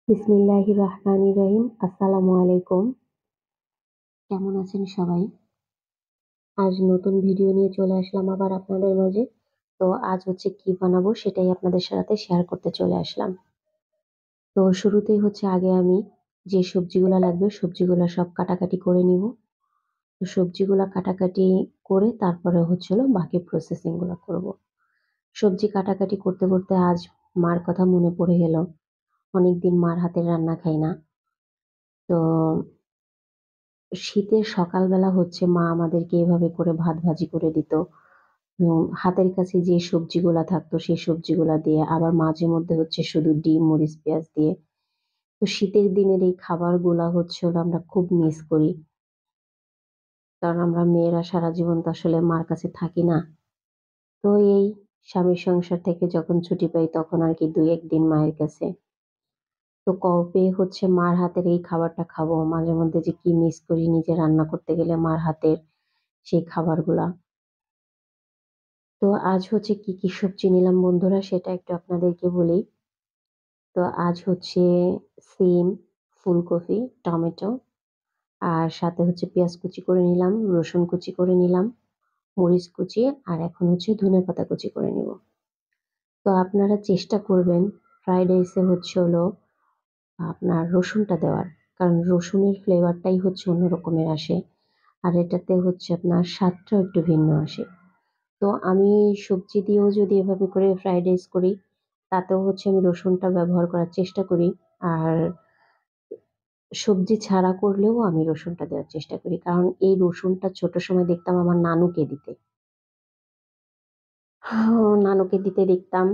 বিসমিল্লাহির রহমানির রহিম। আসসালামু আলাইকুম। কেমন আছেন সবাই? আজ নতুন ভিডিও নিয়ে চলে আসলাম আবার আপনাদের মাঝে। তো আজ হচ্ছে কি বানাবো সেটাই আপনাদের সাথে শেয়ার করতে চলে আসলাম। তো শুরুতেই হচ্ছে আগে আমি যে সবজিগুলা লাগবে সবজিগুলা সব কাটাকাটি করে নিব। তো সবজিগুলা কাটাকাটি করে তারপরে হচ্ছে হলো বাকি প্রসেসিং গুলা করব। সবজি কাটাকাটি করতে করতে আজ মার কথা মনে পড়ে গেল। অনেকদিন মার হাতের রান্না খাই না। তো শীতের সকালবেলা হচ্ছে মা আমাদেরকে এভাবে করে ভাত ভাজি করে দিত। হাতের কাছে যে সবজিগুলা থাকতো সেই সবজিগুলা দিয়ে আবার মাঝে মধ্যে হচ্ছে শুধু ডিম, মরিচ, পেঁয়াজ দিয়ে। তো শীতের দিনের এই খাবারগুলা হচ্ছে হলো আমরা খুব মিস করি। কারণ আমরা মেয়েরা সারা জীবন তো আসলে মার কাছে থাকি না। তো এই স্বামীর সংসার থেকে যখন ছুটি পাই তখন আরকি ২-১ দিন মায়ের কাছে। তো কবে হচ্ছে মার হাতের এই খাবারটা খাবো। মাঝে মধ্যে যে কি মিস করি নিজে রান্না করতে গেলে মার হাতের সেই খাবারগুলা। তো আজ হচ্ছে কি সবজি নিলাম বন্ধুরা সেটা একটু আপনাদেরকে বলি। তো আজ হচ্ছে সিম, ফুলকপি, টমেটো আর সাথে হচ্ছে পেঁয়াজ কুচি করে নিলাম, রসুন কুচি করে নিলাম, মরিচ কুচি আর এখন হচ্ছে ধনেপাতা কুচি করে নিব। তো আপনারা চেষ্টা করবেন ফ্রাইড রাইসে হচ্ছে হলো আপনার রসুনটা দেওয়ার। কারণ রসুনের ফ্লেভারটাই হচ্ছে অন্য রকমের আসে। আর এটাতে হচ্ছে আপনার স্বাদটাও একটু ভিন্ন আসে। তো আমি সবজি দিয়েও যদি এভাবে করে ফ্রাইড রাইস করি, তাতেও হচ্ছে আমি রসুনটা ব্যবহার করার চেষ্টা করি। আর সবজি ছাড়া করলেও আমি রসুনটা দেওয়ার চেষ্টা করি। কারণ এই রসুনটা ছোট সময় দেখতাম আমার নানুকে দিতে। নানুকে দিতে দেখতাম।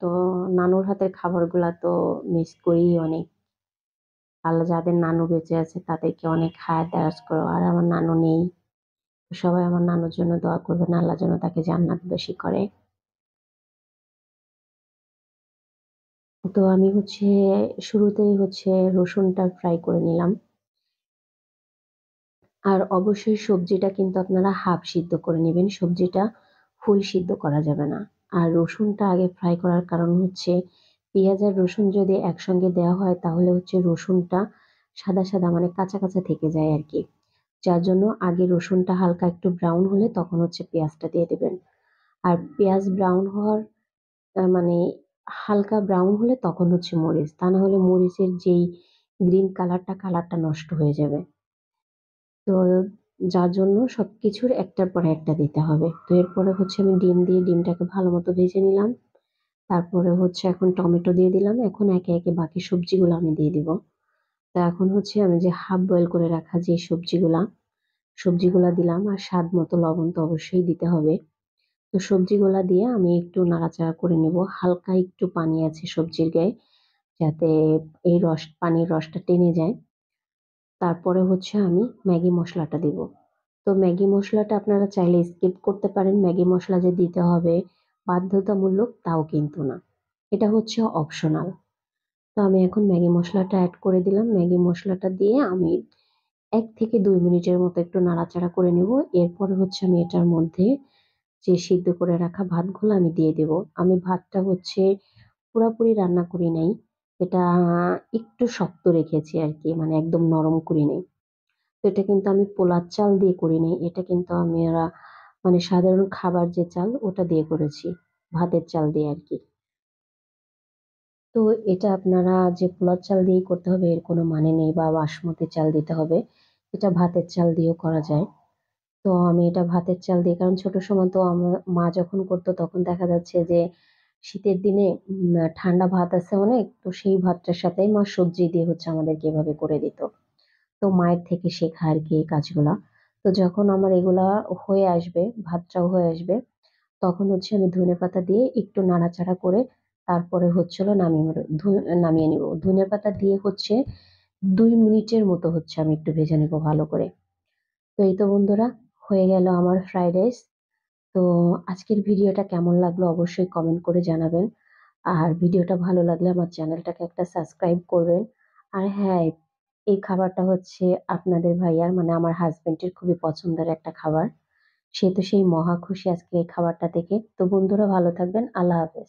তো নানুর হাতের খাবারগুলা তো মিস করি অনেক। আল্লাহ যাদের নানু বেঁচে আছে তাদেরকে অনেক হায়াত-দারাজ করো। আর আমার নানু নেই। সবাই আমার নানুর জন্য দোয়া করবেন আল্লাহ যেন তাকে জান্নাতবাসী করে। তো আমি হচ্ছে শুরুতেই হচ্ছে রসুনটা ফ্রাই করে নিলাম। আর অবশ্যই সবজিটা কিন্তু আপনারা হাফ সিদ্ধ করে নিবেন। সবজিটা ফুল সিদ্ধ করা যাবে না। আর রসুনটা আগে ফ্রাই করার কারণ হচ্ছে পেঁয়াজ আর রসুন যদি একসঙ্গে দেওয়া হয় তাহলে হচ্ছে রসুনটা সাদা, সাদা মানে কাঁচা, কাঁচা থেকে যায় আরকি। যার জন্য আগে রসুনটা হালকা একটু ব্রাউন হলে তখন হচ্ছে পেঁয়াজটা দিয়ে দিবেন। আর পেঁয়াজ ব্রাউন হওয়ার মানে হালকা ব্রাউন হলে তখন হচ্ছে মরিচ। তা না হলে মরিচের যেই গ্রিন কালারটা নষ্ট হয়ে যাবে। তো যার জন্য সবকিছুর একটার পরে একটা দিতে হবে। তো এরপরে হচ্ছে আমি ডিম দিয়ে ডিমটাকে ভালোমতো ভেজে নিলাম। তারপরে হচ্ছে এখন টমেটো দিয়ে দিলাম। এখন একে, একে বাকি সবজিগুলো আমি দিয়ে দিব। তো এখন হচ্ছে আমি যে হাফ বয়েল করে রাখা যে সবজিগুলা দিলাম আর স্বাদ মতো লবণ তো অবশ্যই দিতে হবে। তো সবজিগুলা দিয়ে আমি একটু নাড়াচাড়া করে নেব। হালকা একটু পানি আছে সবজির গায়ে, যাতে এই পানির রসটা টেনে যায়। তারপরে হচ্ছে আমি ম্যাগি মসলাটা দিব। তো ম্যাগি মসলাটা আপনারা চাইলে স্কিপ করতে পারেন। ম্যাগি মসলা যে দিতে হবে বাধ্যতামূলক তাও কিন্তু না। এটা হচ্ছে অপশনাল। তো আমি এখন ম্যাগি মসলাটা এড করে দিলাম। ম্যাগি মসলাটা দিয়ে আমি ১ থেকে ২ মিনিটের মতো একটু নাড়াচাড়া করে নেব। এরপরে হচ্ছে আমি এটার মধ্যে যে সিদ্ধ করে রাখা ভাতগুলো আমি দিয়ে দেব। আমি ভাতটা হচ্ছে পুরাপুরি রান্না করি নাই। এটা একটু শক্ত রেখেছি আরকি, মানে একদম নরম করি নাই। তো এটা কিন্তু আমি পোলার চাল দিয়ে করি নাই। এটা কিন্তু মানে সাধারণ খাবার যে চাল ওটা দিয়ে করেছি। ভাতের চাল দিয়ে আরকি। তো এটা আপনারা যে পোলার চাল দিয়েই করতে হবে এর কোনো মানে নেই বা বাসমতি চাল দিতে হবে। এটা ভাতের চাল দিয়েও করা যায়। তো আমি এটা ভাতের চাল দিয়ে, কারণ ছোট সময় তো মা যখন করতো তখন দেখা যাচ্ছে যে শীতের দিনে ঠান্ডা ভাত আছে অনেক। তো সেই ভাতটার সাথে মা সবজি দিয়ে হচ্ছে আমাদেরকে এভাবে করে দিত। তো মায়ের থেকে শেখা আরকি এই কাজগুলা। তো যখন আমার এগুলা হয়ে আসবে, ভাতটাও হয়ে আসবে, তখন হচ্ছে আমি ধনেপাতা দিয়ে একটু নাড়াচাড়া করে তারপরে হচ্ছে হলো নামিয়ে নিব। ধনেপাতা দিয়ে হচ্ছে ২ মিনিটের মতো হচ্ছে আমি একটু ভেজে নিব ভালো করে। তো এই তো বন্ধুরা, হয়ে গেল আমার ফ্রাইড রাইস। তো আজকের ভিডিওটা কেমন লাগলো অবশ্যই কমেন্ট করে জানাবেন। আর ভিডিওটা ভালো লাগলে আমার চ্যানেলটাকে একটা সাবস্ক্রাইব করবেন। আর হ্যাঁ, এই খাবারটা হচ্ছে আপনাদের ভাইয়ার মানে আমার হাসব্যান্ডের খুবই পছন্দের একটা খাবার। সে তো সেই মহা খুশি আজকে এই খাবারটা দেখে। তো বন্ধুরা ভালো থাকবেন। আল্লাহ হাফেজ।